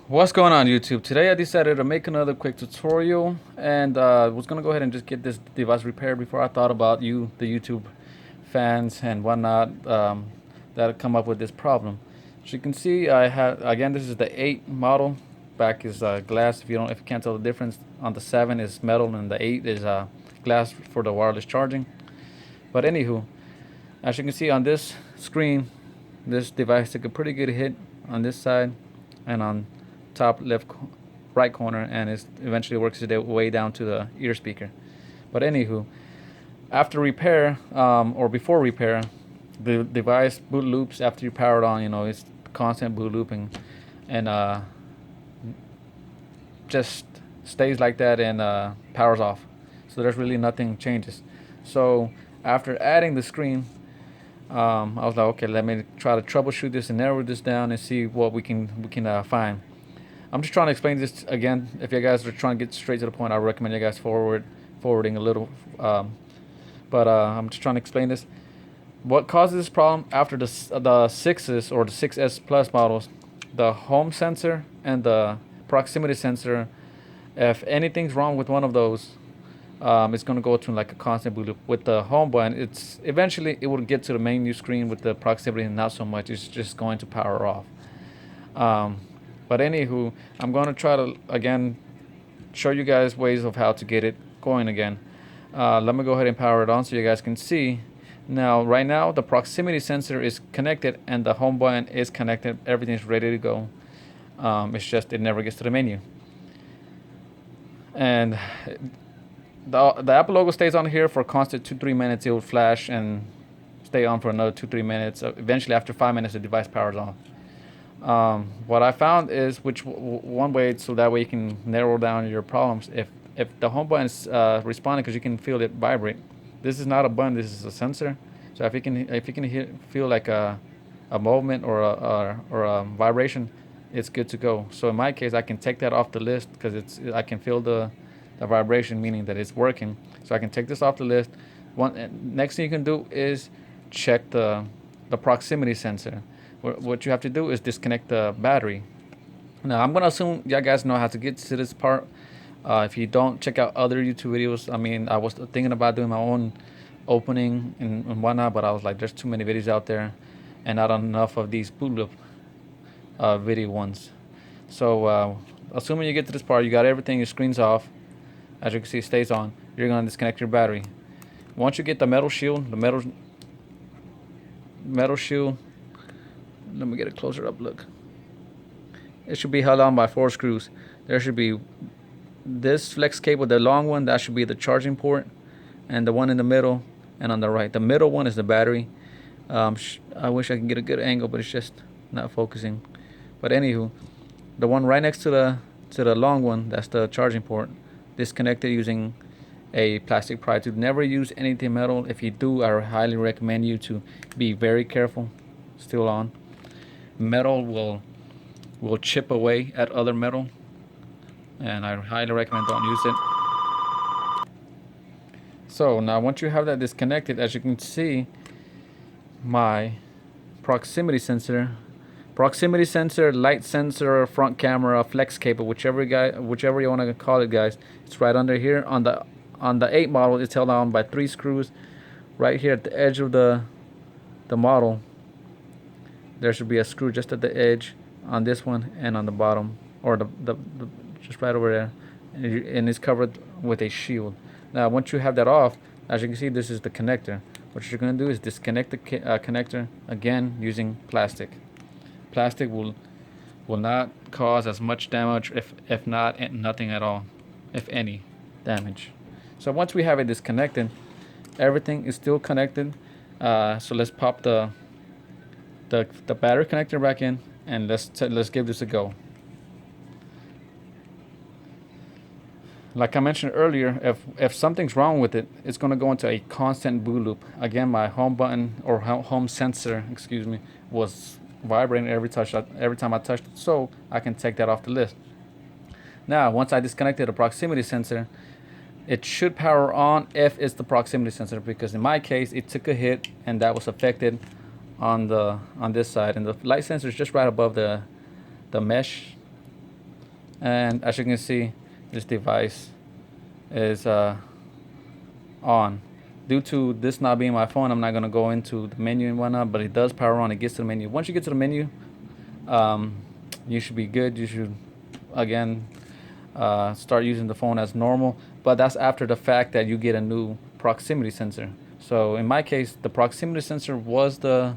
What's going on, YouTube? Today I decided to make another quick tutorial and was gonna go ahead and just get this device repaired before I thought about you, the YouTube fans and whatnot, that come up with this problem. As you can see, I have, again, this is the 8 model. Back is glass. If you can't tell the difference, on the 7 is metal and the 8 is glass for the wireless charging. But anywho, as you can see on this screen, this device took a pretty good hit on this side and on top right corner, and it eventually works its way down to the ear speaker. But anywho, after repair, or before repair, the device boot loops after you power it on. It's constant boot looping, and just stays like that and powers off. So there's really nothing changes. So after adding the screen, I was like, okay, let me try to troubleshoot this and narrow this down and see what we can find. I'm just trying to explain this again. If you guys are trying to get straight to the point, I recommend you guys forwarding a little. But I'm just trying to explain this. What causes this problem after the 6s or the 6S Plus models, the home sensor and the proximity sensor, if anything's wrong with one of those, it's going to go to like a constant boot loop. With the home button, it's eventually it will get to the menu screen. With the proximity, not so much. It's just going to power off. But anywho, I'm going to try to again show you guys ways of how to get it going again. Let me go ahead and power it on so you guys can see. Now, right now, the proximity sensor is connected and the home button is connected. Everything's ready to go. It's just it never gets to the menu. And the Apple logo stays on here for a constant 2-3 minutes. It will flash and stay on for another 2-3 minutes. Eventually, after 5 minutes, the device powers on. What I found is one way, so that way you can narrow down your problems. If the home button is responding, because you can feel it vibrate. This is not a button. This is a sensor. So if you can feel like a movement or a vibration, it's good to go. So in my case, I can take that off the list because I can feel the vibration, meaning that it's working. So I can take this off the list. Next thing you can do is check the proximity sensor. What you have to do is disconnect the battery. Now I'm gonna assume you guys know how to get to this part. If you don't, check out other YouTube videos. I mean, I was thinking about doing my own opening and whatnot, but I was like, there's too many videos out there, and not enough of these bootloop video ones. So assuming you get to this part, you got everything, your screen's off. As you can see, it stays on. You're gonna disconnect your battery. Once you get the metal shield, let me get it closer up. Look, it should be held on by 4 screws. There should be this flex cable, the long one, that should be the charging port, and the one in the middle and on the right, the middle one is the battery. I wish I could get a good angle, but it's just not focusing. But anywho, the one right next to the long one, that's the charging port. Disconnected using a plastic pry tube. Never use anything metal. If you do, I highly recommend you to be very careful. Still on. Metal will chip away at other metal, and I highly recommend don't use it. So now once you have that disconnected, as you can see, my proximity sensor, light sensor, front camera, flex cable, whichever you want to call it, guys, it's right under here. On the 8 model, it's held on by 3 screws. Right here at the edge of the model, there should be a screw just at the edge on this one and on the bottom, or the just right over there, and it's covered with a shield. Now once you have that off, as you can see, this is the connector. What you're going to do is disconnect the connector again using plastic. Plastic will not cause as much damage, if not nothing at all, if any damage. So once we have it disconnected, everything is still connected. So let's pop the battery connector back in, and let's give this a go. Like I mentioned earlier, if something's wrong with it, it's going to go into a constant boot loop. Again, my home button or home sensor, excuse me, was vibrating every time I touched it, so I can take that off the list. Now, once I disconnected the proximity sensor, it should power on if it's the proximity sensor, because in my case, it took a hit and that was affected on this side, and the light sensor is just right above the mesh And as you can see, this device is on. Due to this not being my phone, I'm not going to go into the menu and whatnot, but it does power on. It gets to the menu. Once you get to the menu, you should be good. You should, again, start using the phone as normal. But that's after the fact that you get a new proximity sensor. So in my case, the proximity sensor was the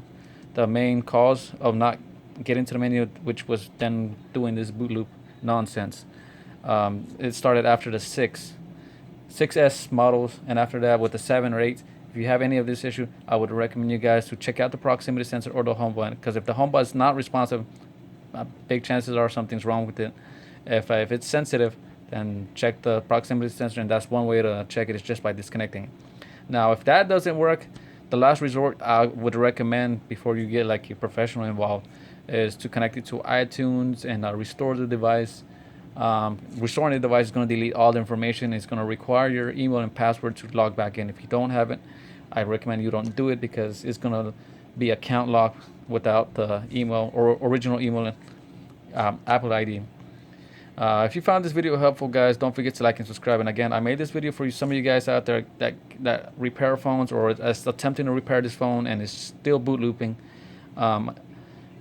main cause of not getting to the menu, which was then doing this boot loop nonsense. It started after the 6S models, and after that with the 7 or 8. If you have any of this issue, I would recommend you guys to check out the proximity sensor or the home button, because if the home button is not responsive, big chances are something's wrong with it. If it's sensitive, then check the proximity sensor, and that's one way to check it, is just by disconnecting it. Now, if that doesn't work, the last resort I would recommend before you get like a professional involved is to connect it to iTunes and restore the device. Restoring the device is going to delete all the information. It's going to require your email and password to log back in. If you don't have it, I recommend you don't do it, because it's going to be account locked without the email or original email and Apple ID. If you found this video helpful, guys, don't forget to like and subscribe. And again, I made this video for some of you guys out there that repair phones or is attempting to repair this phone and is still boot looping.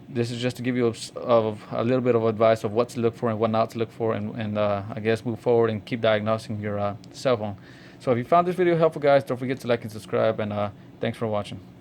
This is just to give you a little bit of advice of what to look for and what not to look for, and I guess move forward and keep diagnosing your cell phone. So if you found this video helpful, guys, don't forget to like and subscribe, and thanks for watching.